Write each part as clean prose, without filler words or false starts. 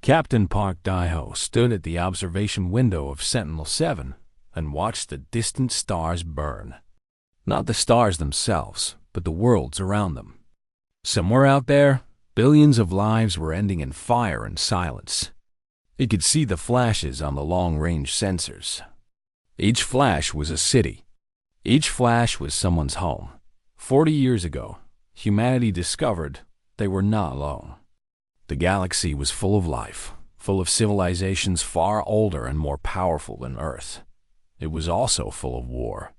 Captain Park Daiho stood at the observation window of Sentinel-7 and watched the distant stars burn. Not the stars themselves, but the worlds around them. Somewhere out there, billions of lives were ending in fire and silence. He could see the flashes on the long-range sensors. Each flash was a city. Each flash was someone's home. 40 years ago, humanity discovered they were not alone. The galaxy was full of life, full of civilizations far older and more powerful than Earth. It was also full of war.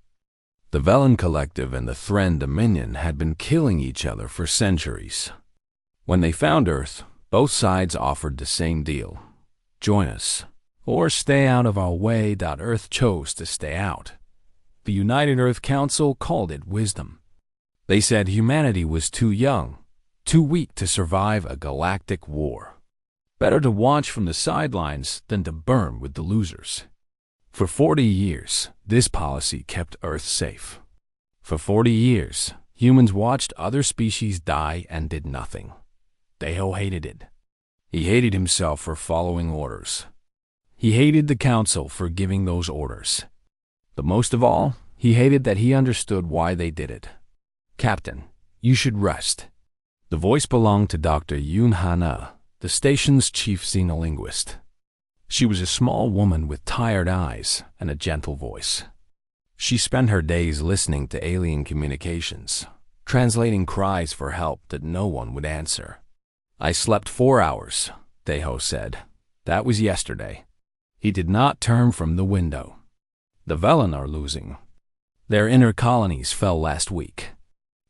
The Velen Collective and the Thren Dominion had been killing each other for centuries. When they found Earth, both sides offered the same deal. Join us, or stay out of our way. Earth chose to stay out. The United Earth Council called it wisdom. They said humanity was too young, too weak to survive a galactic war. Better to watch from the sidelines than to burn with the losers. For 40 years, this policy kept Earth safe. For 40 years, humans watched other species die and did nothing. Daiho hated it. He hated himself for following orders. He hated the Council for giving those orders. But most of all, he hated that he understood why they did it. Captain, you should rest. The voice belonged to Dr. Yoon Hana, the station's chief xenolinguist. She was a small woman with tired eyes and a gentle voice. She spent her days listening to alien communications, translating cries for help that no one would answer. I slept 4 hours, Daiho said. That was yesterday. He did not turn from the window. The Velen are losing. Their inner colonies fell last week.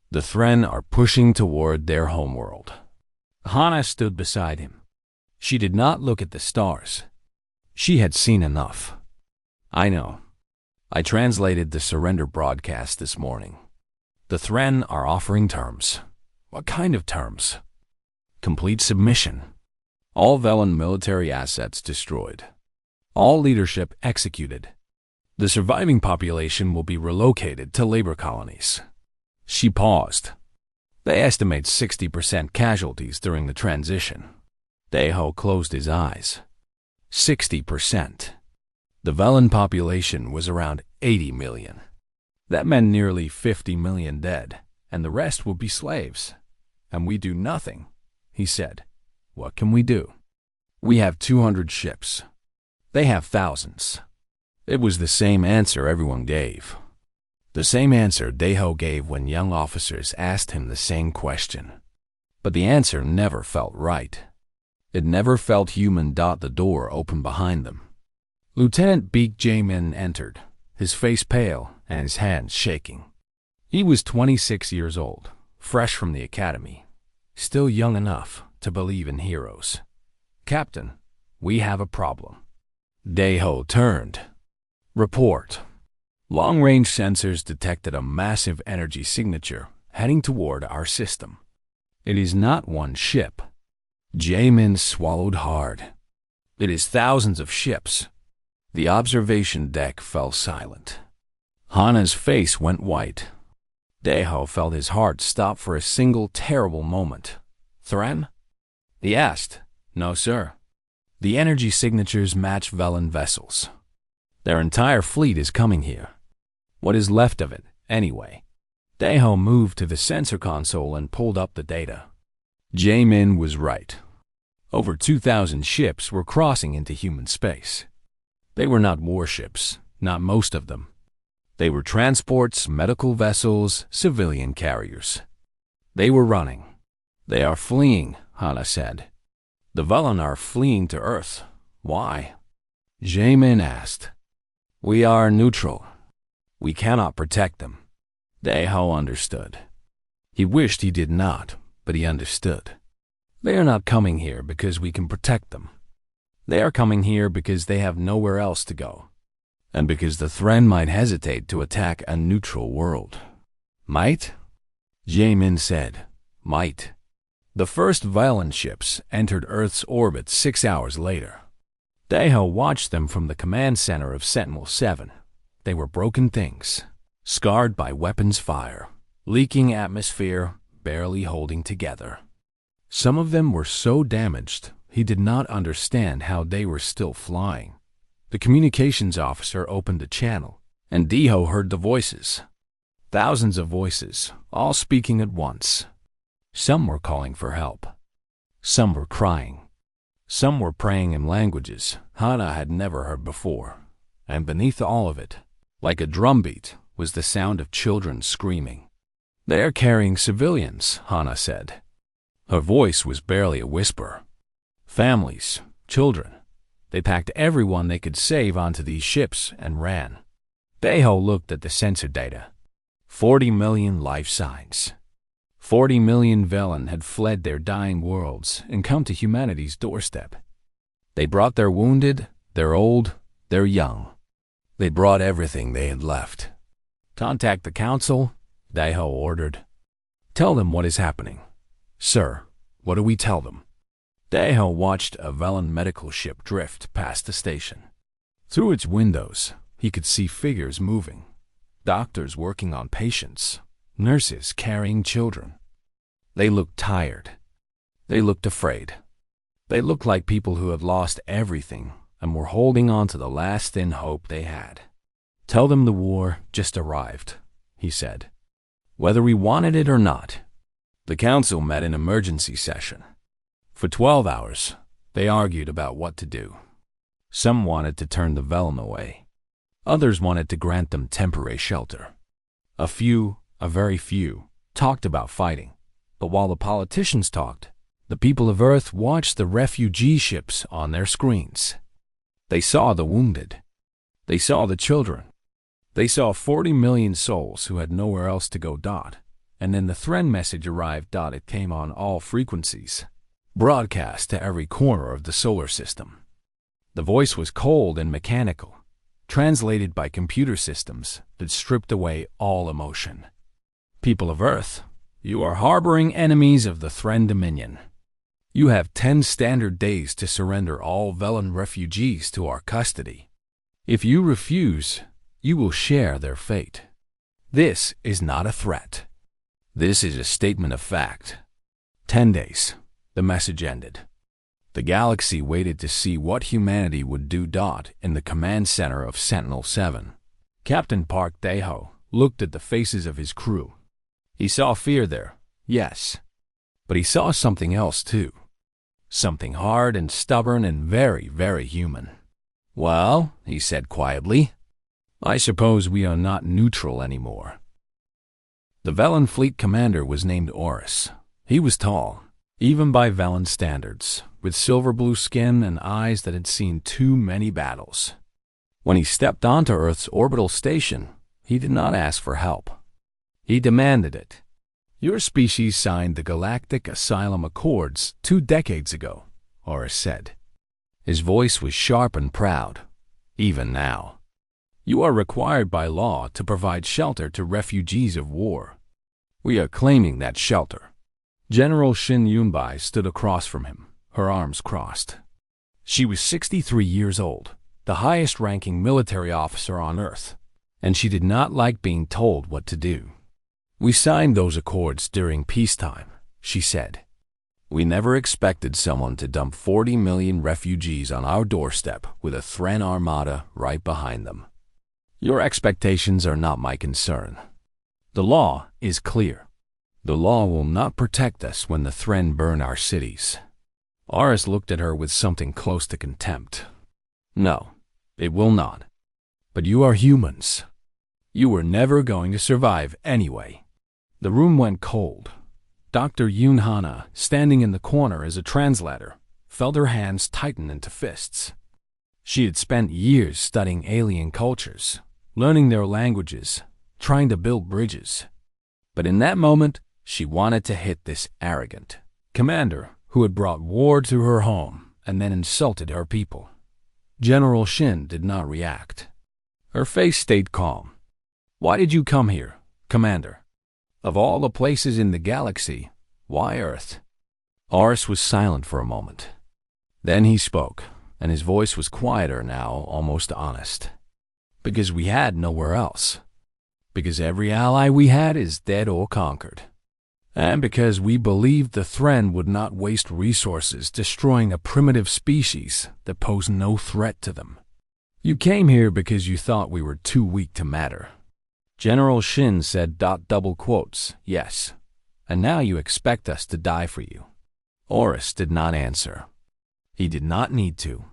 The Thren are pushing toward their homeworld. Hana stood beside him. She did not look at the stars. She had seen enough. I know. I translated the surrender broadcast this morning. The Thren are offering terms. What kind of terms? Complete submission. All Velen military assets destroyed. All leadership executed. The surviving population will be relocated to labor colonies. She paused. They estimate 60% casualties during the transition. Daiho closed his eyes. 60%. The Velen population was around 80 million. That meant nearly 50 million dead, and the rest will be slaves. And we do nothing, he said. What can we do? We have 200 ships. They have thousands. It was the same answer everyone gave. The same answer Daiho gave when young officers asked him the same question. But the answer never felt right. It never felt human. The door opened behind them. Lieutenant Beek Jae-min entered, his face pale and his hands shaking. He was 26 years old, fresh from the academy, still young enough to believe in heroes. Captain, we have a problem. Daiho turned. Report. Long-range sensors detected a massive energy signature heading toward our system. It is not one ship. Jae-min swallowed hard. It is thousands of ships. The observation deck fell silent. Hana's face went white. Daiho felt his heart stop for a single terrible moment. Thren? He asked. No, sir. The energy signatures match Velen vessels. Their entire fleet is coming here. What is left of it, anyway? Daiho moved to the sensor console and pulled up the data. Jae-min was right. Over 2,000 ships were crossing into human space. They were not warships, not most of them. They were transports, medical vessels, civilian carriers. They were running. They are fleeing, Hana said. The Velen are fleeing to Earth. Why? Jae-min asked. We are neutral. We cannot protect them. Daiho understood. He wished he did not, but he understood. They are not coming here because we can protect them. They are coming here because they have nowhere else to go, and because the Thren might hesitate to attack a neutral world. Might? Jae-min said. Might. The first Velen ships entered Earth's orbit 6 hours later. Daiho watched them from the command center of Sentinel-7. They were broken things, scarred by weapons fire, leaking atmosphere, barely holding together. Some of them were so damaged, he did not understand how they were still flying. The communications officer opened a channel, and Deho heard the voices. Thousands of voices, all speaking at once. Some were calling for help. Some were crying. Some were praying in languages Hana had never heard before. And beneath all of it, like a drumbeat, was the sound of children screaming. "They are carrying civilians," Hana said. Her voice was barely a whisper. Families, children. They packed everyone they could save onto these ships and ran. Deho looked at the sensor data. 40 million life signs. 40 million Velen had fled their dying worlds and come to humanity's doorstep. They brought their wounded, their old, their young. They brought everything they had left. "Contact the council," Deho ordered. "Tell them what is happening." "Sir, what do we tell them?" Deho watched a Velen medical ship drift past the station. Through its windows, he could see figures moving. Doctors working on patients, nurses carrying children. They looked tired. They looked afraid. They looked like people who had lost everything and were holding on to the last thin hope they had. "Tell them the war just arrived," he said. "Whether we wanted it or not." The council met in emergency session. For 12 hours, they argued about what to do. Some wanted to turn the Velen away. Others wanted to grant them temporary shelter. A few, a very few, talked about fighting. But while the politicians talked, the people of Earth watched the refugee ships on their screens. They saw the wounded. They saw the children. They saw 40 million souls who had nowhere else to go. And then the Thren message arrived. It came on all frequencies, broadcast to every corner of the solar system. The voice was cold and mechanical, translated by computer systems that stripped away all emotion. "People of Earth, you are harboring enemies of the Thren Dominion. You have 10 standard days to surrender all Velen refugees to our custody. If you refuse, you will share their fate. This is not a threat. This is a statement of fact." 10 days, the message ended. The galaxy waited to see what humanity would do. In the command center of Sentinel-7, Captain Park Deho looked at the faces of his crew. He saw fear there, yes, but he saw something else too. Something hard and stubborn and very, very human. "Well," he said quietly, "I suppose we are not neutral anymore." The Velen fleet commander was named Oris. He was tall, even by Velen standards, with silver-blue skin and eyes that had seen too many battles. When he stepped onto Earth's orbital station, he did not ask for help. He demanded it. "Your species signed the Galactic Asylum Accords 2 decades ago," Oris said. His voice was sharp and proud, even now. "You are required by law to provide shelter to refugees of war. We are claiming that shelter." General Shin Yunbai stood across from him, her arms crossed. She was 63 years old, the highest-ranking military officer on Earth, and she did not like being told what to do. "We signed those accords during peacetime," she said. "We never expected someone to dump 40 million refugees on our doorstep with a Thren armada right behind them. Your expectations are not my concern. The law is clear. The law will not protect us when the Thren burn our cities." Oris looked at her with something close to contempt. "No, it will not. But you are humans. You were never going to survive anyway." The room went cold. Dr. Yoon Hana, standing in the corner as a translator, felt her hands tighten into fists. She had spent years studying alien cultures, learning their languages, trying to build bridges. But in that moment, she wanted to hit this arrogant commander who had brought war to her home and then insulted her people. General Shin did not react. Her face stayed calm. "Why did you come here, Commander? Of all the places in the galaxy, why Earth?" Oris was silent for a moment. Then he spoke, and his voice was quieter now, almost honest. "Because we had nowhere else. Because every ally we had is dead or conquered. And because we believed the Thren would not waste resources destroying a primitive species that posed no threat to them. You came here because you thought we were too weak to matter. General Shin said, double quotes, yes. And now you expect us to die for you. Oris did not answer. He did not need to.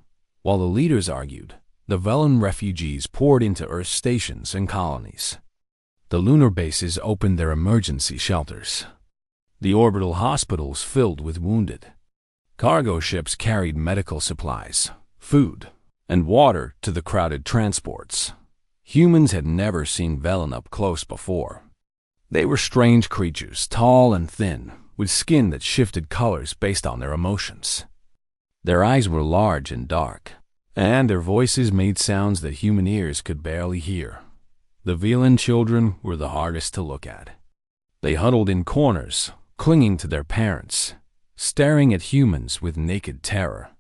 While the leaders argued, the Velen refugees poured into Earth stations and colonies. The lunar bases opened their emergency shelters. The orbital hospitals filled with wounded. Cargo ships carried medical supplies, food, and water to the crowded transports. Humans had never seen Velen up close before. They were strange creatures, tall and thin, with skin that shifted colors based on their emotions. Their eyes were large and dark, and their voices made sounds that human ears could barely hear. The Velen children were the hardest to look at. They huddled in corners, clinging to their parents, staring at humans with naked terror.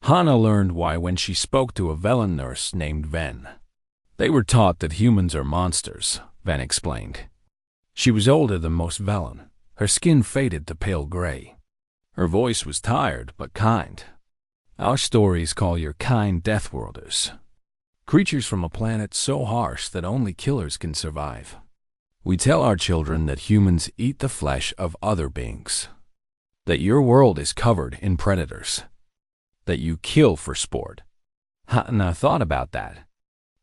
Hana learned why when she spoke to a Velen nurse named Ven. They were taught that humans are monsters, Ven explained. She was older than most Velen. Her skin faded to pale gray. Her voice was tired but kind. Our stories call your kind Deathworlders. Creatures from a planet so harsh that only killers can survive. We tell our children that humans eat the flesh of other beings. That your world is covered in predators. That you kill for sport. Hana thought about that.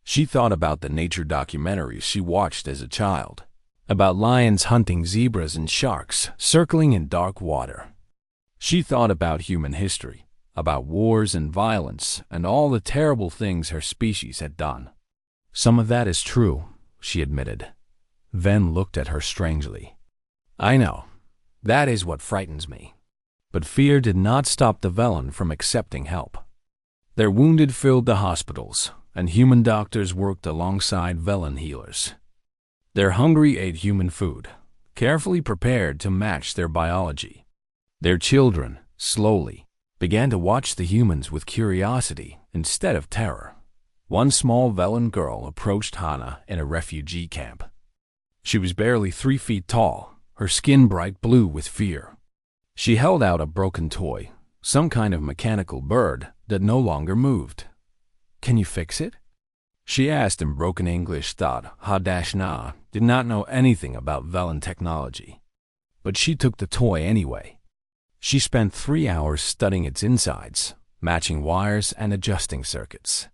She thought about the nature documentaries she watched as a child. About lions hunting zebras and sharks circling in dark water. She thought about human history, about wars and violence and all the terrible things her species had done. Some of that is true, she admitted. Ven looked at her strangely. I know. That is what frightens me. But fear did not stop the Velen from accepting help. Their wounded filled the hospitals, and human doctors worked alongside Velen healers. Their hungry ate human food, carefully prepared to match their biology. Their children, slowly, began to watch the humans with curiosity instead of terror. One small Velen girl approached Hana in a refugee camp. She was barely 3 feet tall, her skin bright blue with fear. She held out a broken toy, some kind of mechanical bird that no longer moved. Can you fix it? She asked in broken English, thought Hadashna did not know anything about Velen technology. But she took the toy anyway. She spent 3 hours studying its insides, matching wires and adjusting circuits.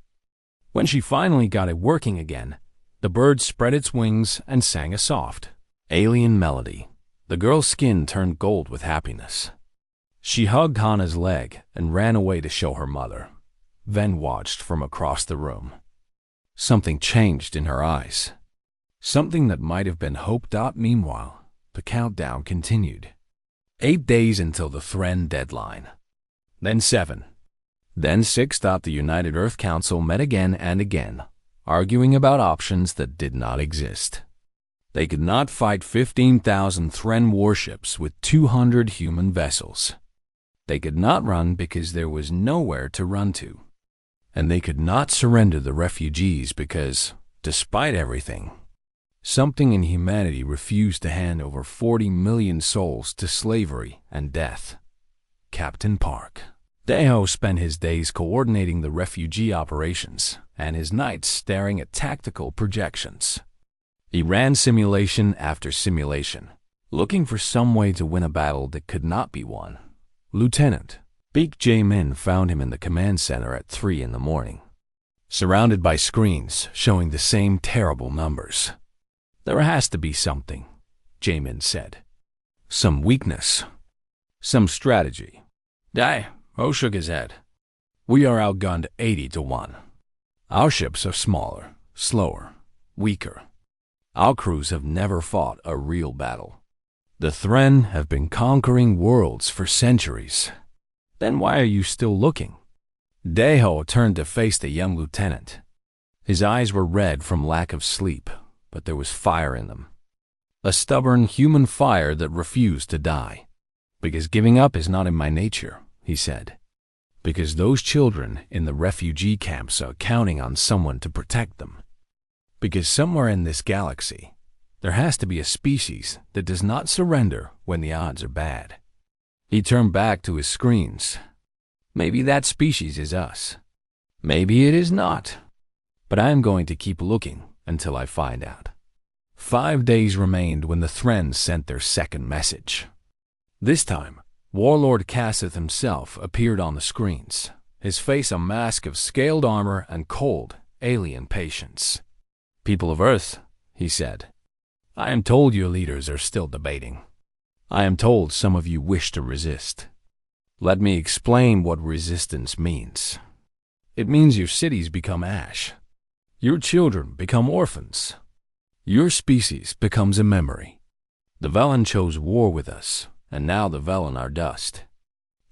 When she finally got it working again, the bird spread its wings and sang a soft, alien melody. The girl's skin turned gold with happiness. She hugged Hana's leg and ran away to show her mother. Ven watched from across the room. Something changed in her eyes. Something that might have been hope. Meanwhile, the countdown continued. 8 days until the Thren deadline. Then 7. Then 6. The United Earth Council met again and again, arguing about options that did not exist. They could not fight 15,000 Thren warships with 200 human vessels. They could not run because there was nowhere to run to. And they could not surrender the refugees because, despite everything, something in humanity refused to hand over 40 million souls to slavery and death. Captain Park. Deho spent his days coordinating the refugee operations and his nights staring at tactical projections. He ran simulation after simulation, looking for some way to win a battle that could not be won. Lieutenant Beek Jae-min found him in the command center at 3 in the morning, surrounded by screens showing the same terrible numbers. There has to be something, Jae-min said. Some weakness. Some strategy. Ho shook his head. We are outgunned 80-1. Our ships are smaller, slower, weaker. Our crews have never fought a real battle. The Thren have been conquering worlds for centuries. Then why are you still looking? Daeho turned to face the young lieutenant. His eyes were red from lack of sleep, but there was fire in them. A stubborn human fire that refused to die. Because giving up is not in my nature, he said. Because those children in the refugee camps are counting on someone to protect them. Because somewhere in this galaxy, There has to be a species that does not surrender when the odds are bad. He turned back to his screens. Maybe that species is us. Maybe it is not. But I am going to keep looking until I find out. 5 days remained when the Threns sent their second message. This time, Warlord Cassith himself appeared on the screens, his face a mask of scaled armor and cold, alien patience. "People of Earth," he said, "I am told your leaders are still debating. I am told some of you wish to resist. Let me explain what resistance means. It means your cities become ash. Your children become orphans. Your species becomes a memory. The Velen chose war with us, and now the Velen are dust.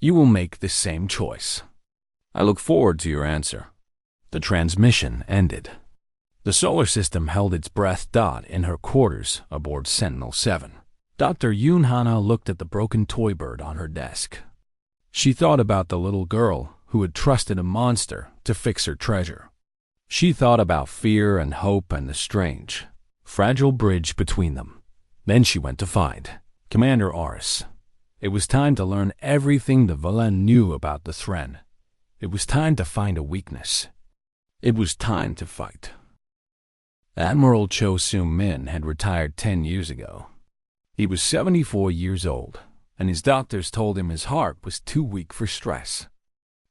You will make the same choice. I look forward to your answer." The transmission ended. The solar system held its breath. In her quarters aboard Sentinel-7. Dr. Yoon Hana looked at the broken toy bird on her desk. She thought about the little girl who had trusted a monster to fix her treasure. She thought about fear and hope and the strange, fragile bridge between them. Then she went to find Commander Aris. It was time to learn everything the Velen knew about the Thren. It was time to find a weakness. It was time to fight. Admiral Cho Sung-min had retired 10 years ago. He was 74 years old, and his doctors told him his heart was too weak for stress.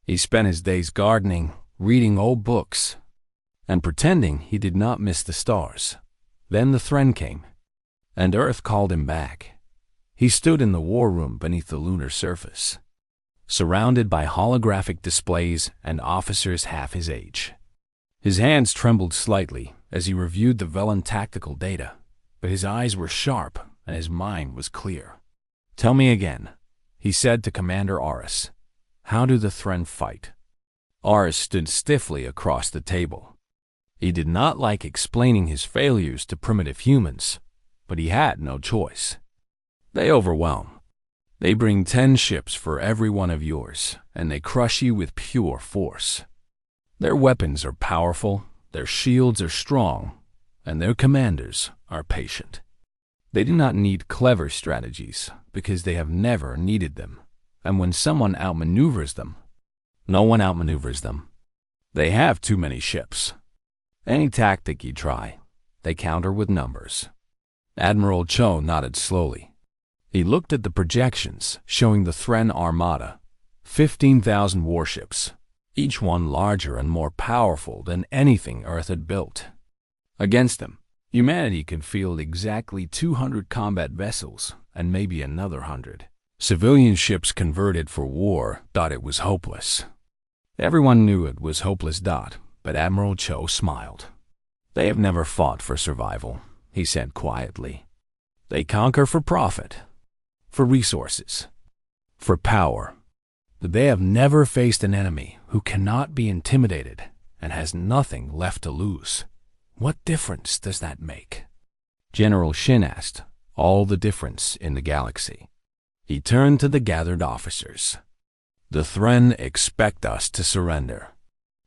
He spent his days gardening, reading old books, and pretending he did not miss the stars. Then the Thren came, and Earth called him back. He stood in the war room beneath the lunar surface, surrounded by holographic displays and officers half his age. His hands trembled slightly as he reviewed the Velen tactical data, but his eyes were sharp and his mind was clear. "Tell me again," he said to Commander Aris. "How do the Thren fight?" Aris stood stiffly across the table. He did not like explaining his failures to primitive humans, but he had no choice. "They overwhelm. They bring 10 ships for every one of yours, and they crush you with pure force. Their weapons are powerful, their shields are strong, and their commanders are patient. They do not need clever strategies because they have never needed them, and when someone outmaneuvers them, no one outmaneuvers them. They have too many ships. Any tactic you try, they counter with numbers." Admiral Cho nodded slowly. He looked at the projections showing the Thren Armada, 15,000 warships, each one larger and more powerful than anything Earth had built. Against them, humanity could field exactly 200 combat vessels and maybe another 100. Civilian ships converted for war thought it was hopeless. Everyone knew it was hopeless. But Admiral Cho smiled. "They have never fought for survival," he said quietly. "They conquer for profit, for resources, for power. But they have never faced an enemy who cannot be intimidated and has nothing left to lose. What difference does that make?" General Shin asked. "All the difference in the galaxy." He turned to the gathered officers. "The Thren expect us to surrender.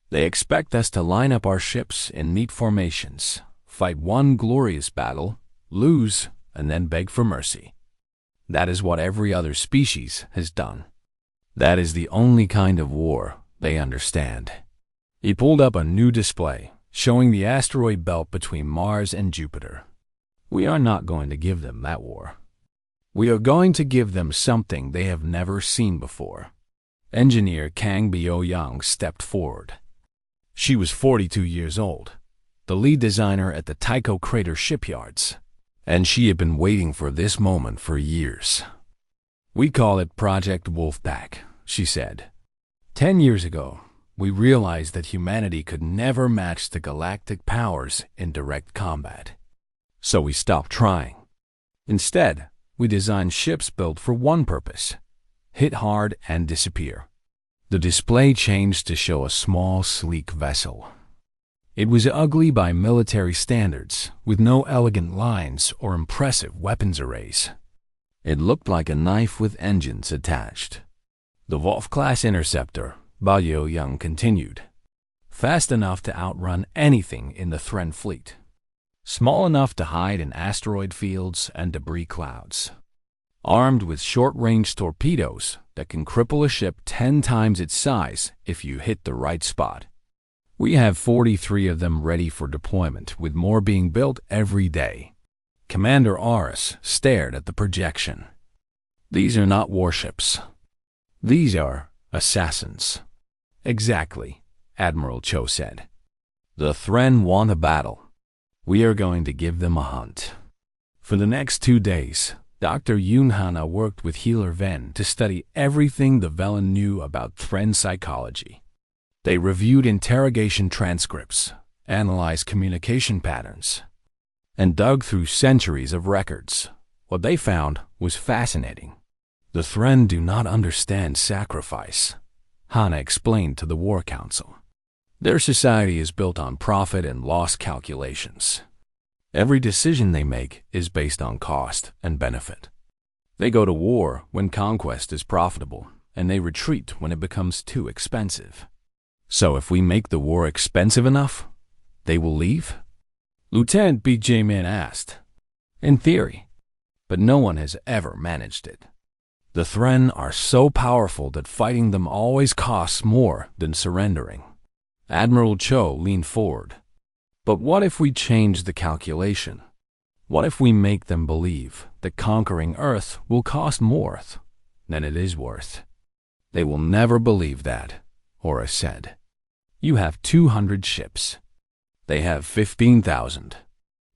They expect us to line up our ships in neat formations, fight one glorious battle, lose, and then beg for mercy. That is what every other species has done. That is the only kind of war they understand." He pulled up a new display, showing the asteroid belt between Mars and Jupiter. "We are not going to give them that war. We are going to give them something they have never seen before." Engineer Kang Bio-young stepped forward. She was 42 years old, the lead designer at the Tycho Crater shipyards, and she had been waiting for this moment for years. "We call it Project Wolfpack," she said. 10 years ago, we realized that humanity could never match the galactic powers in direct combat. So we stopped trying. Instead, we designed ships built for one purpose: hit hard and disappear. The display changed to show a small, sleek vessel. It was ugly by military standards, with no elegant lines or impressive weapons arrays. It looked like a knife with engines attached. "The Wolf-class interceptor," Bio-young continued. "Fast enough to outrun anything in the Thren fleet. small enough to hide in asteroid fields and debris clouds, armed with short-range torpedoes that can cripple a ship 10 times its size if you hit the right spot. We have 43 of them ready for deployment, with more being built every day. Commander Aris stared at the projection. These are not warships. These are assassins. Exactly, Admiral Cho said. The Thren want a battle. We are going to give them a hunt. For the next 2 days, Dr. Yunhana worked with Healer Ven to study everything the Velen knew about Thren psychology. They reviewed interrogation transcripts, analyzed communication patterns, and dug through centuries of records. What they found was fascinating. The Thren do not understand sacrifice, Hana explained to the War Council. Their society is built on profit and loss calculations. Every decision they make is based on cost and benefit. They go to war when conquest is profitable, and they retreat when it becomes too expensive. So if we make the war expensive enough, they will leave? Lieutenant B.J. Min asked. In theory, but no one has ever managed it. The Thren are so powerful that fighting them always costs more than surrendering. Admiral Cho leaned forward. But what if we change the calculation? What if we make them believe that conquering Earth will cost more than it is worth? They will never believe that, Ora said. You have 200 ships. They have 15,000.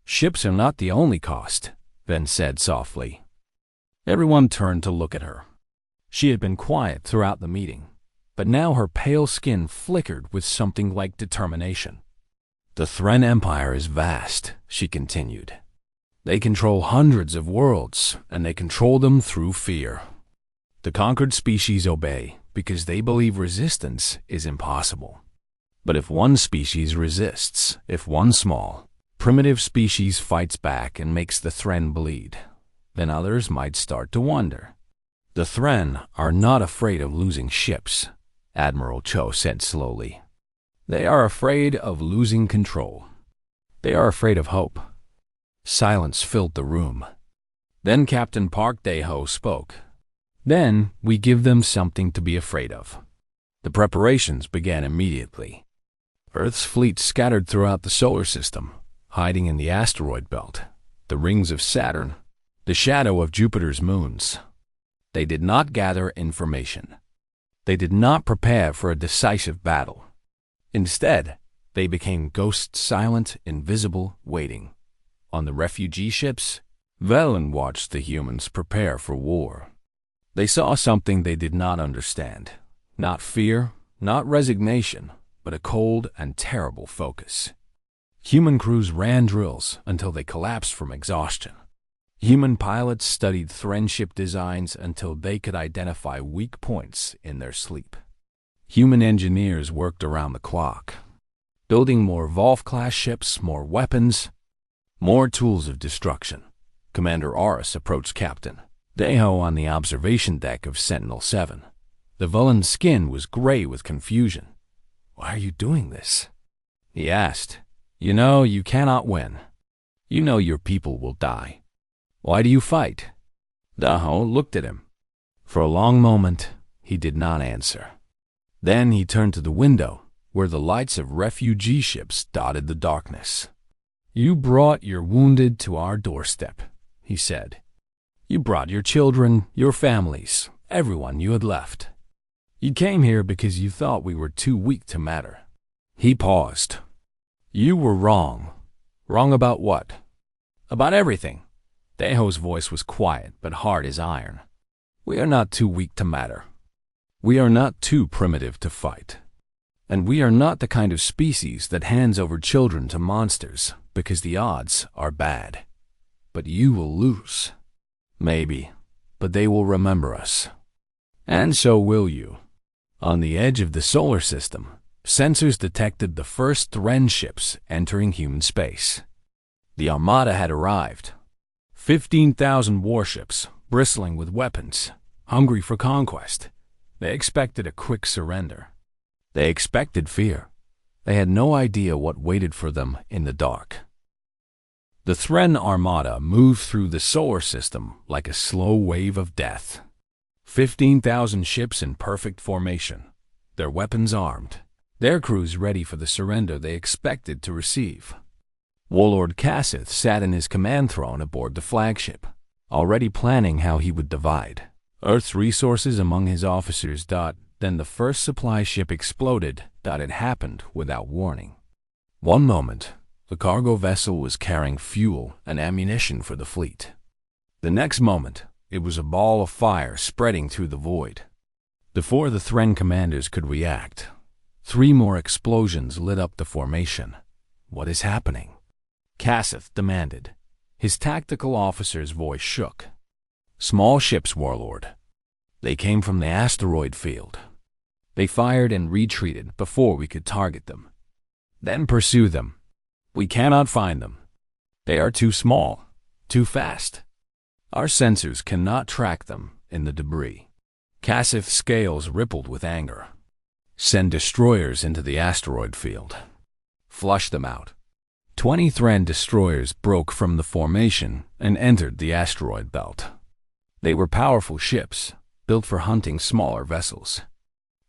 Ships are not the only cost, Ven said softly. Everyone turned to look at her. She had been quiet throughout the meeting, but now her pale skin flickered with something like determination. The Thren Empire is vast, she continued. They control hundreds of worlds, and they control them through fear. The conquered species obey because they believe resistance is impossible. But if one species resists, if one small, primitive species fights back and makes the Thren bleed, then others might start to wonder. The Thren are not afraid of losing ships, Admiral Cho said slowly. They are afraid of losing control. They are afraid of hope. Silence filled the room. Then Captain Park Dae-ho spoke. Then we give them something to be afraid of. The preparations began immediately. Earth's fleet scattered throughout the solar system, hiding in the asteroid belt, the rings of Saturn, the shadow of Jupiter's moons. They did not gather information. They did not prepare for a decisive battle. Instead, they became ghosts, silent, invisible, waiting. On the refugee ships, Velen watched the humans prepare for war. They saw something they did not understand. Not fear, not resignation, but a cold and terrible focus. Human crews ran drills until they collapsed from exhaustion. Human pilots studied Thren ship designs until they could identify weak points in their sleep. Human engineers worked around the clock, building more Volf-class ships, more weapons, more tools of destruction. Commander Aris approached Captain Dae-ho on the observation deck of Sentinel-7. The Velen's skin was gray with confusion. Why are you doing this? He asked. You know you cannot win. You know your people will die. Why do you fight? Dae-ho looked at him. For a long moment, he did not answer. Then he turned to the window, where the lights of refugee ships dotted the darkness. You brought your wounded to our doorstep, he said. You brought your children, your families, everyone you had left. You came here because you thought we were too weak to matter. He paused. You were wrong. Wrong about what? About everything. Dae-ho's voice was quiet but hard as iron. We are not too weak to matter. We are not too primitive to fight. And we are not the kind of species that hands over children to monsters because the odds are bad. But you will lose. Maybe, but they will remember us. And so will you. On the edge of the solar system, sensors detected the first Thren ships entering human space. The Armada had arrived. 15,000 warships, bristling with weapons, hungry for conquest. They expected a quick surrender. They expected fear. They had no idea what waited for them in the dark. The Thren Armada moved through the solar system like a slow wave of death. 15,000 ships in perfect formation, their weapons armed, their crews ready for the surrender they expected to receive. Warlord Cassith sat in his command throne aboard the flagship, already planning how he would divide Earth's resources among his officers. Then the first supply ship exploded. It happened without warning. One moment, the cargo vessel was carrying fuel and ammunition for the fleet. The next moment, it was a ball of fire spreading through the void. Before the Thren commanders could react, 3 more explosions lit up the formation. "What is happening?" Cassith demanded. His tactical officer's voice shook. "Small ships, Warlord. They came from the asteroid field. They fired and retreated before we could target them. Then pursue them. We cannot find them. They are too small, too fast. Our sensors cannot track them in the debris." Cassith's scales rippled with anger. "Send destroyers into the asteroid field. Flush them out." 20 Thren destroyers broke from the formation and entered the asteroid belt. They were powerful ships, built for hunting smaller vessels.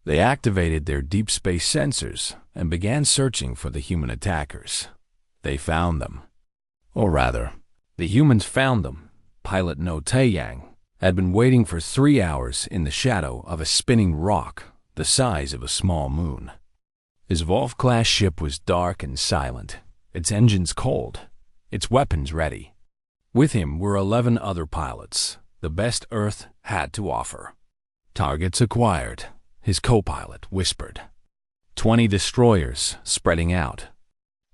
They activated their deep space sensors and began searching for the human attackers. They found them. Or rather, the humans found them. Pilot No Taeyang had been waiting for 3 hours in the shadow of a spinning rock the size of a small moon. His Wolf-class ship was dark and silent, its engines cold, its weapons ready. With him were 11 other pilots, the best Earth had to offer. "Targets acquired," his co-pilot whispered. 20 destroyers spreading out.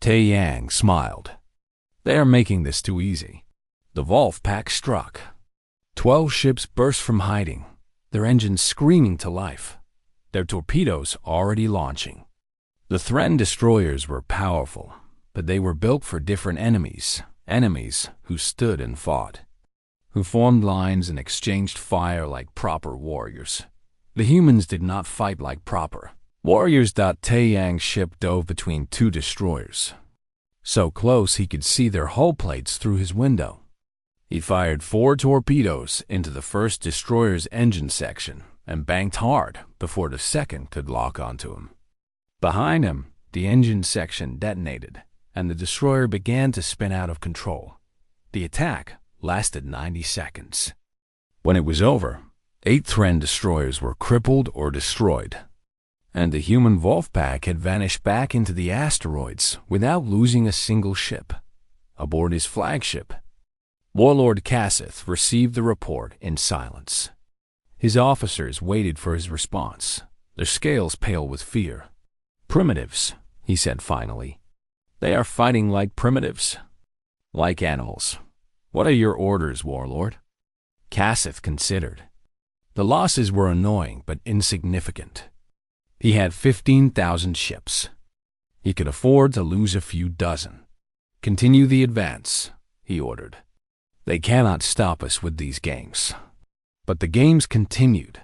Taeyang smiled. "They are making this too easy." The Wolf pack struck. 12 ships burst from hiding, their engines screaming to life, their torpedoes already launching. The Thren destroyers were powerful, but they were built for different enemies who stood and fought, who formed lines and exchanged fire like proper warriors. The humans did not fight like proper warriors. Taeyang's ship dove between 2 destroyers, so close he could see their hull plates through his window. He fired 4 torpedoes into the first destroyer's engine section and banked hard before the second could lock onto him. Behind him, the engine section detonated, and the destroyer began to spin out of control. The attack lasted 90 seconds. When it was over, 8 Thren destroyers were crippled or destroyed, and the human Wolfpack had vanished back into the asteroids without losing a single ship. Aboard his flagship, Warlord Cassith received the report in silence. His officers waited for his response, their scales pale with fear. "Primitives," he said finally. "They are fighting like primitives. Like animals. What are your orders, Warlord?" Cassith considered. The losses were annoying but insignificant. He had 15,000 ships. He could afford to lose a few dozen. "Continue the advance," he ordered. "They cannot stop us with these games." But the games continued.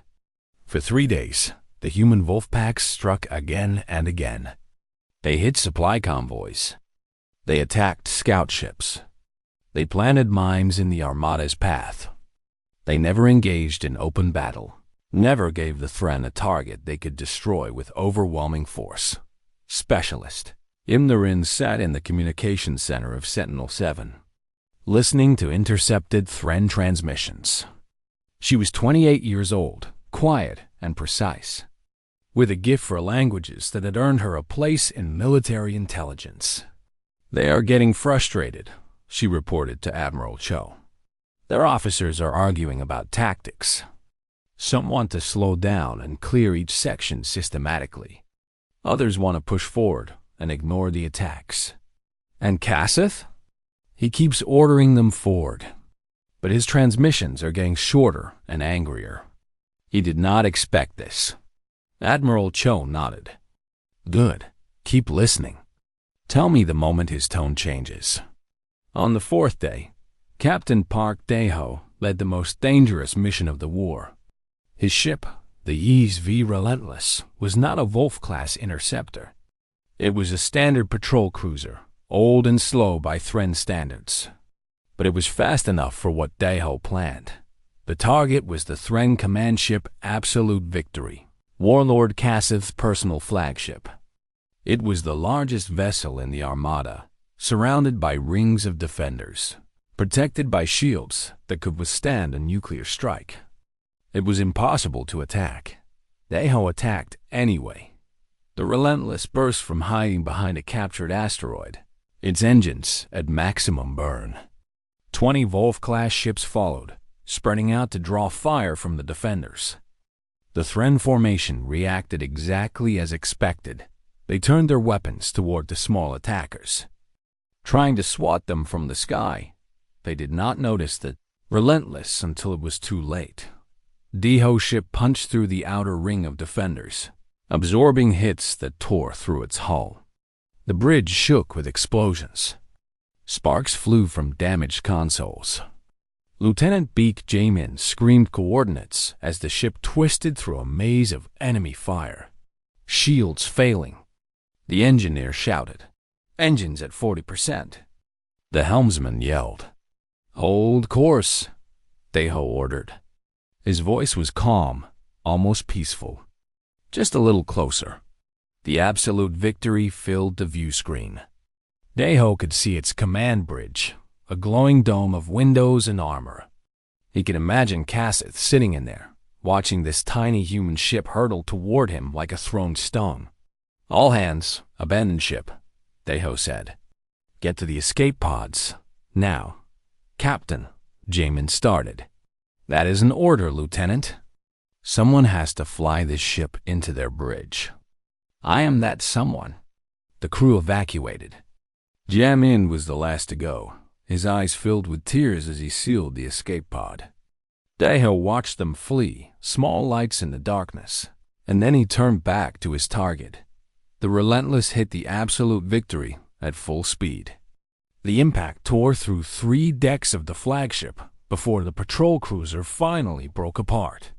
For 3 days, the human Wolfpacks struck again and again. They hit supply convoys. They attacked scout ships. They planted mines in the Armada's path. They never engaged in open battle, never gave the Thren a target they could destroy with overwhelming force. Specialist Imnarin sat in the communications center of Sentinel-7, listening to intercepted Thren transmissions. She was 28 years old, quiet and precise, with a gift for languages that had earned her a place in military intelligence. "They are getting frustrated," she reported to Admiral Cho. "Their officers are arguing about tactics. Some want to slow down and clear each section systematically. Others want to push forward and ignore the attacks. And Cassith? He keeps ordering them forward, but his transmissions are getting shorter and angrier. He did not expect this." Admiral Cho nodded. "Good. Keep listening. Tell me the moment his tone changes." On the 4th day, Captain Park Dae-ho led the most dangerous mission of the war. His ship, the Yves V Relentless, was not a Wolf-class interceptor. It was a standard patrol cruiser, old and slow by Thren standards. But it was fast enough for what Daho planned. The target was the Thren command ship Absolute Victory, Warlord Cassith's personal flagship. It was the largest vessel in the Armada, surrounded by rings of defenders, protected by shields that could withstand a nuclear strike. It was impossible to attack. Daho attacked anyway. The Relentless burst from hiding behind a captured asteroid, its engines at maximum burn. 20 Wolf-class ships followed, spreading out to draw fire from the defenders. The Thren formation reacted exactly as expected. They turned their weapons toward the small attackers, trying to swat them from the sky. They did not notice the Relentless until it was too late. Daho's ship punched through the outer ring of defenders, absorbing hits that tore through its hull. The bridge shook with explosions. Sparks flew from damaged consoles. Lieutenant Beak Jamin screamed coordinates as the ship twisted through a maze of enemy fire, shields failing. The engineer shouted, "Engines at 40%. The helmsman yelled, "Hold course," Daho ordered. His voice was calm, almost peaceful. Just a little closer. The Absolute Victory filled the view screen. Daho could see its command bridge, a glowing dome of windows and armor. He could imagine Cassith sitting in there, watching this tiny human ship hurtle toward him like a thrown stone. "All hands, abandon ship," Daho said. "Get to the escape pods, now." "Captain," Jamin started. "That is an order, Lieutenant. Someone has to fly this ship into their bridge." "I am that someone." The crew evacuated. Jamin was the last to go, his eyes filled with tears as he sealed the escape pod. Daho watched them flee, small lights in the darkness, and then he turned back to his target. The Relentless hit the Absolute Victory at full speed. The impact tore through 3 decks of the flagship before the patrol cruiser finally broke apart.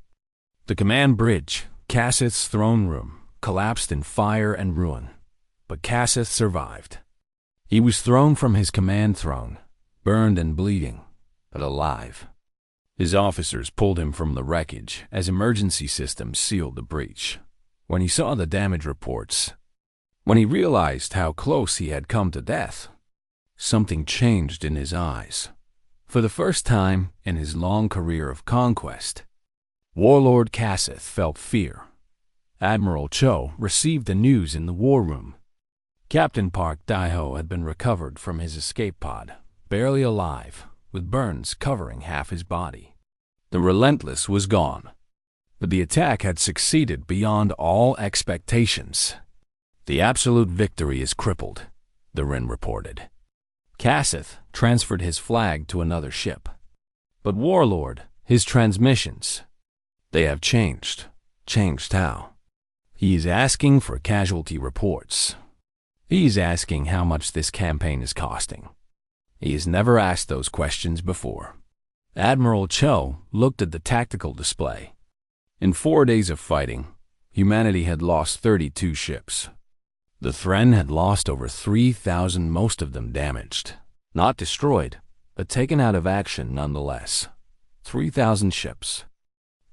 The command bridge, Cassith's throne room, collapsed in fire and ruin, but Cassith survived. He was thrown from his command throne, burned and bleeding, but alive. His officers pulled him from the wreckage as emergency systems sealed the breach. When he saw the damage reports, when he realized how close he had come to death, something changed in his eyes. For the first time in his long career of conquest, Warlord Cassith felt fear. Admiral Cho received the news in the war room. Captain Park Daho had been recovered from his escape pod, barely alive, with burns covering half his body. The Relentless was gone, but the attack had succeeded beyond all expectations. "The Absolute Victory is crippled," the Wren reported. Cassith transferred his flag to another ship. But Warlord, his transmissions, they have changed. Changed how? He is asking for casualty reports. He is asking how much this campaign is costing. He has never asked those questions before. Admiral Cho looked at the tactical display. In 4 days of fighting, humanity had lost 32 ships. The Thren had lost over 3,000, most of them damaged. Not destroyed, but taken out of action nonetheless. 3,000 ships.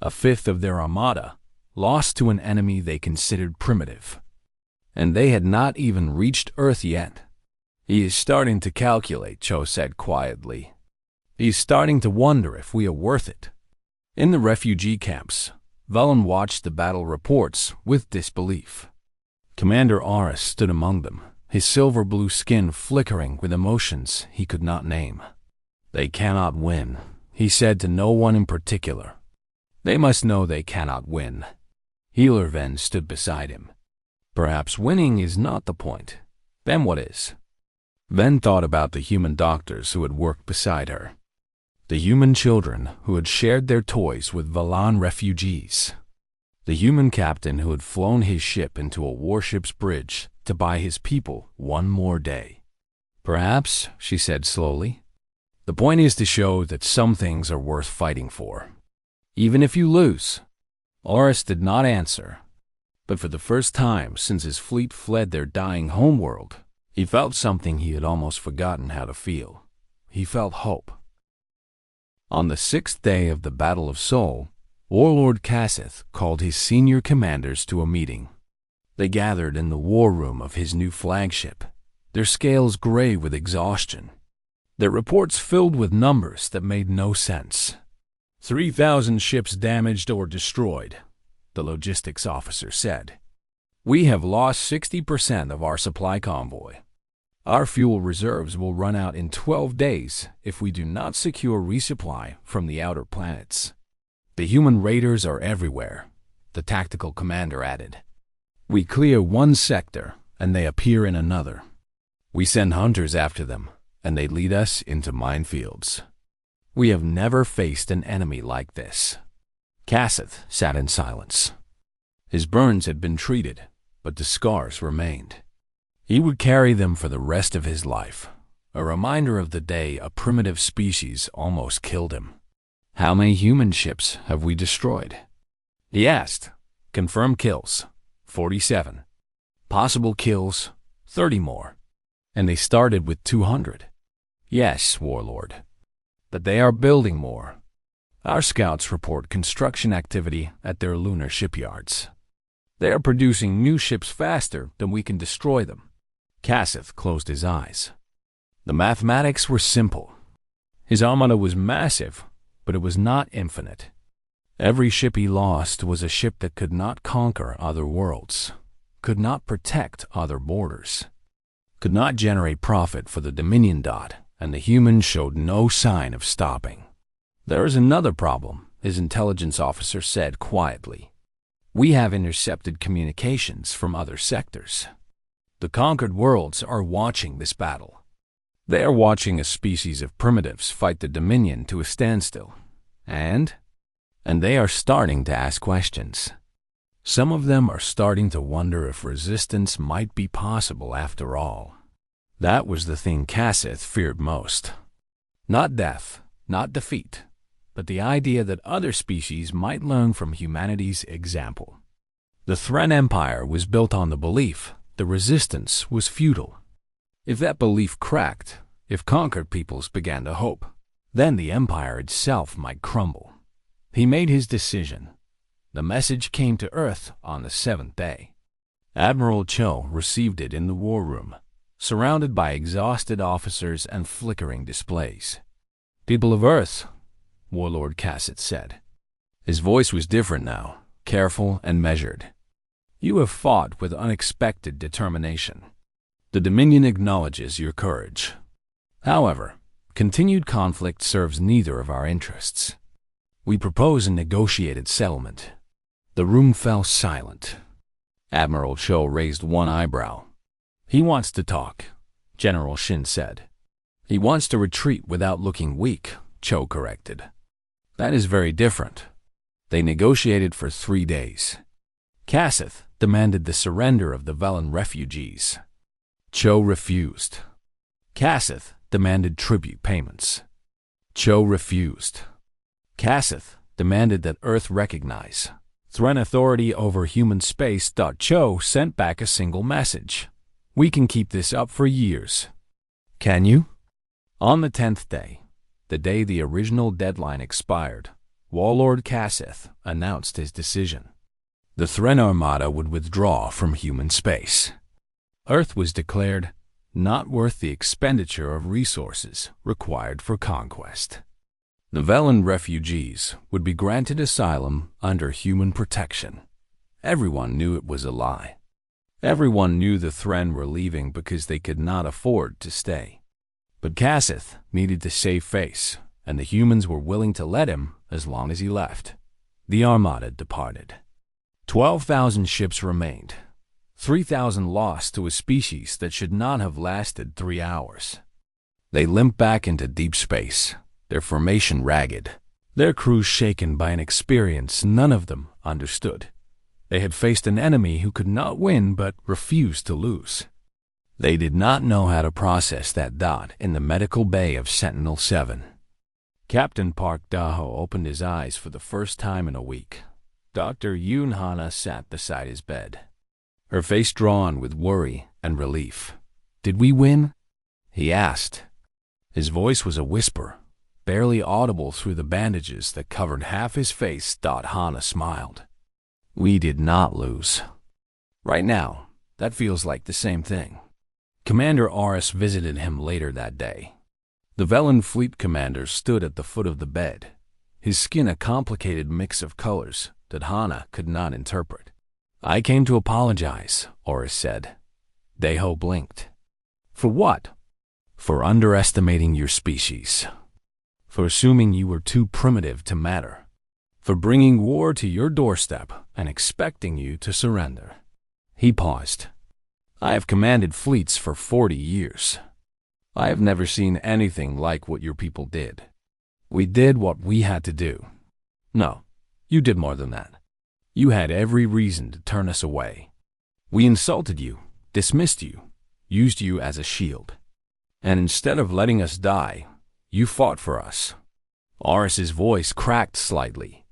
A fifth of their armada lost to an enemy they considered primitive. And they had not even reached Earth yet. "He is starting to calculate," Cho said quietly. "He is starting to wonder if we are worth it." In the refugee camps, Velen watched the battle reports with disbelief. Commander Aris stood among them, his silver-blue skin flickering with emotions he could not name. "They cannot win," he said to no one in particular. "They must know they cannot win." Healer Ven stood beside him. "Perhaps winning is not the point. Then what is?" Ven thought about the human doctors who had worked beside her. The human children who had shared their toys with Valan refugees. The human captain who had flown his ship into a warship's bridge to buy his people one more day. "Perhaps," she said slowly, "the point is to show that some things are worth fighting for, even if you lose." Oris did not answer, but for the first time since his fleet fled their dying homeworld, He felt something he had almost forgotten how to feel. He felt hope. On the sixth day of the Battle of Seoul, Warlord Cassith called his senior commanders to a meeting. They gathered in the war room of his new flagship, their scales gray with exhaustion, their reports filled with numbers that made no sense. 3,000 ships damaged or destroyed, the logistics officer said. We have lost 60% of our supply convoy. Our fuel reserves will run out in 12 days if we do not secure resupply from the outer planets. The human raiders are everywhere, the tactical commander added. We clear one sector and they appear in another. We send hunters after them and they lead us into minefields. We have never faced an enemy like this. Cassith sat in silence. His burns had been treated, but the scars remained. He would carry them for the rest of his life, a reminder of the day a primitive species almost killed him. How many human ships have we destroyed? He asked. Confirmed kills, 47. Possible kills, 30 more. And they started with 200. Yes, Warlord. But they are building more. Our scouts report construction activity at their lunar shipyards. They are producing new ships faster than we can destroy them. Cassith closed his eyes. The mathematics were simple. His armada was massive, but it was not infinite. Every ship he lost was a ship that could not conquer other worlds, could not protect other borders, could not generate profit for the Dominion Dot, and the humans showed no sign of stopping. There is another problem, his intelligence officer said quietly. We have intercepted communications from other sectors. The conquered worlds are watching this battle. They are watching a species of primitives fight the Dominion to a standstill. And they are starting to ask questions. Some of them are starting to wonder if resistance might be possible after all. That was the thing Cassith feared most. Not death, not defeat, but the idea that other species might learn from humanity's example. The Thren Empire was built on the belief the resistance was futile. If that belief cracked, if conquered peoples began to hope, then the empire itself might crumble. He made his decision. The message came to Earth on the 7th day. Admiral Cho received it in the war room, surrounded by exhausted officers and flickering displays. People of Earth, Warlord Cassith said. His voice was different now, careful and measured. You have fought with unexpected determination. The Dominion acknowledges your courage. However, continued conflict serves neither of our interests. We propose a negotiated settlement. The room fell silent. Admiral Cho raised one eyebrow. He wants to talk, General Shin said. He wants to retreat without looking weak, Cho corrected. That is very different. They negotiated for 3 days. Cassith demanded the surrender of the Velen refugees. Cho refused. Cassith demanded tribute payments. Cho refused. Cassith demanded that Earth recognize Thren authority over human space. Cho sent back a single message. We can keep this up for years. Can you? On the 10th day, the day the original deadline expired, Warlord Cassith announced his decision. The Thren Armada would withdraw from human space. Earth was declared not worth the expenditure of resources required for conquest. The Velen refugees would be granted asylum under human protection. Everyone knew it was a lie. Everyone knew the Thren were leaving because they could not afford to stay. But Cassith needed to save face, and the humans were willing to let him as long as he left. The Armada departed. 12,000 ships remained. 3,000 lost to a species that should not have lasted 3 hours. They limped back into deep space, their formation ragged, their crews shaken by an experience none of them understood. They had faced an enemy who could not win but refused to lose. They did not know how to process that dot in the medical bay of Sentinel-7. Captain Park Daho opened his eyes for the first time in a week. Dr. Yoon Hana sat beside his bed, her face drawn with worry and relief. Did we win? He asked. His voice was a whisper, barely audible through the bandages that covered half his face. Hana smiled. We did not lose. Right now, that feels like the same thing. Commander Aris visited him later that day. The Velen fleet commander stood at the foot of the bed, his skin a complicated mix of colors that Hana could not interpret. I came to apologize, Aris said. Deho blinked. For what? For underestimating your species. For assuming you were too primitive to matter. For bringing war to your doorstep and expecting you to surrender. He paused. I have commanded fleets for 40 years. I have never seen anything like what your people did. We did what we had to do. No, you did more than that. You had every reason to turn us away. We insulted you, dismissed you, used you as a shield. And instead of letting us die, you fought for us. Aris's voice cracked slightly.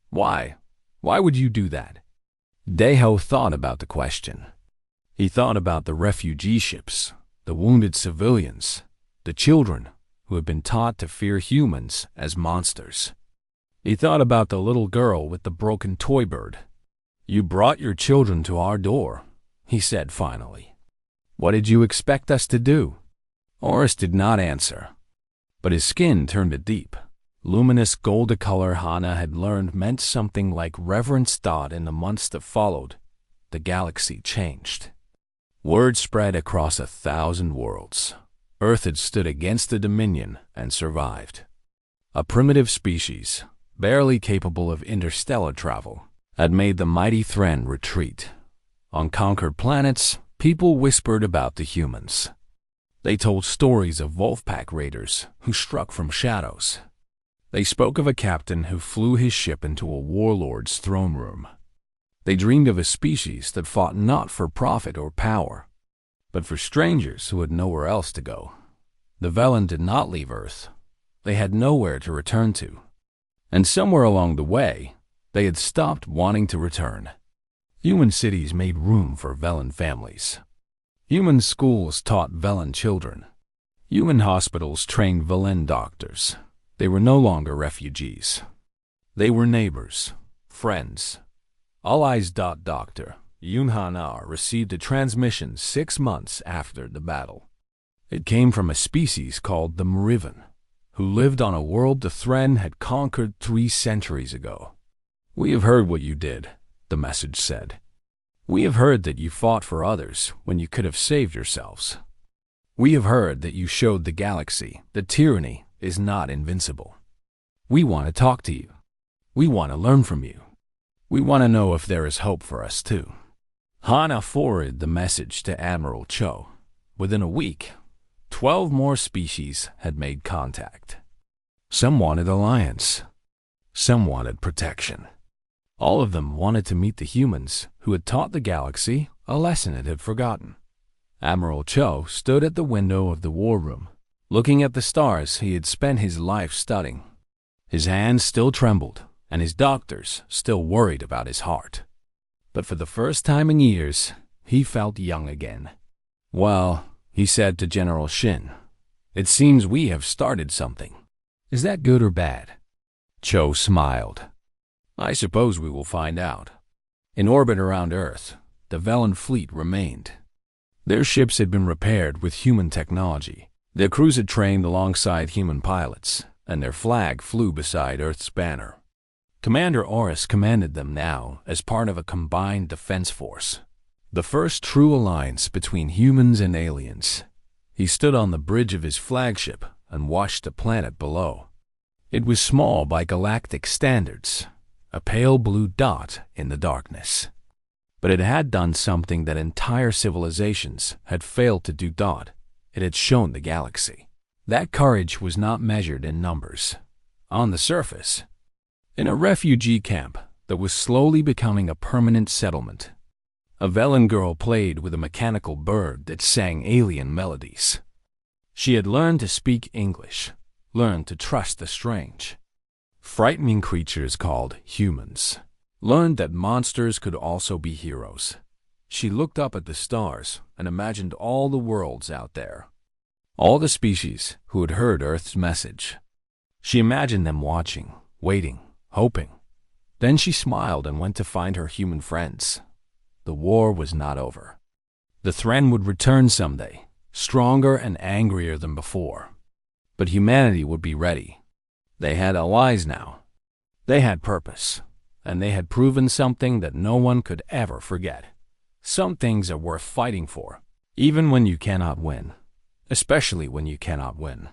Why? Why would you do that? Deho thought about the question. He thought about the refugee ships, the wounded civilians, the children who had been taught to fear humans as monsters. He thought about the little girl with the broken toy bird. You brought your children to our door, he said finally. What did you expect us to do? Aris did not answer, but his skin turned a deep, luminous gold color Hana had learned meant something like reverence. In the months that followed, the galaxy changed. Word spread across 1,000 worlds. Earth had stood against the Dominion and survived. A primitive species, barely capable of interstellar travel, had made the mighty Thren retreat. On conquered planets, people whispered about the humans. They told stories of Wolfpack raiders who struck from shadows. They spoke of a captain who flew his ship into a warlord's throne room. They dreamed of a species that fought not for profit or power, but for strangers who had nowhere else to go. The Velen did not leave Earth. They had nowhere to return to. And somewhere along the way, they had stopped wanting to return. Human cities made room for Velen families. Human schools taught Velen children. Human hospitals trained Velen doctors. They were no longer refugees. They were neighbors, friends. Allies. Dr. Yunhanar received a transmission 6 months after the battle. It came from a species called the Merivan, who lived on a world the Thren had conquered 3 centuries ago. We have heard what you did, the message said. We have heard that you fought for others when you could have saved yourselves. We have heard that you showed the galaxy that tyranny is not invincible. We want to talk to you. We want to learn from you. We want to know if there is hope for us too. Hana forwarded the message to Admiral Cho. Within a week, 12 more species had made contact. Some wanted alliance. Some wanted protection. All of them wanted to meet the humans who had taught the galaxy a lesson it had forgotten. Admiral Cho stood at the window of the war room, looking at the stars he had spent his life studying. His hands still trembled, and his doctors still worried about his heart. But for the first time in years, he felt young again. Well, he said to General Shin, it seems we have started something. Is that good or bad? Cho smiled. I suppose we will find out. In orbit around Earth, the Velen fleet remained. Their ships had been repaired with human technology. Their crews had trained alongside human pilots, and their flag flew beside Earth's banner. Commander Aris commanded them now as part of a combined defense force, the first true alliance between humans and aliens. He stood on the bridge of his flagship and watched the planet below. It was small by galactic standards, a pale blue dot in the darkness. But it had done something that entire civilizations had failed to do. It had shown the galaxy. That courage was not measured in numbers. On the surface, in a refugee camp that was slowly becoming a permanent settlement, a Velen girl played with a mechanical bird that sang alien melodies. She had learned to speak English, learned to trust the strange. Frightening creatures called humans, learned that monsters could also be heroes. She looked up at the stars and imagined all the worlds out there, all the species who had heard Earth's message. She imagined them watching, waiting, hoping. Then she smiled and went to find her human friends. The war was not over. The Thren would return someday, stronger and angrier than before. But humanity would be ready. They had allies now. They had purpose, and they had proven something that no one could ever forget. Some things are worth fighting for, even when you cannot win, especially when you cannot win.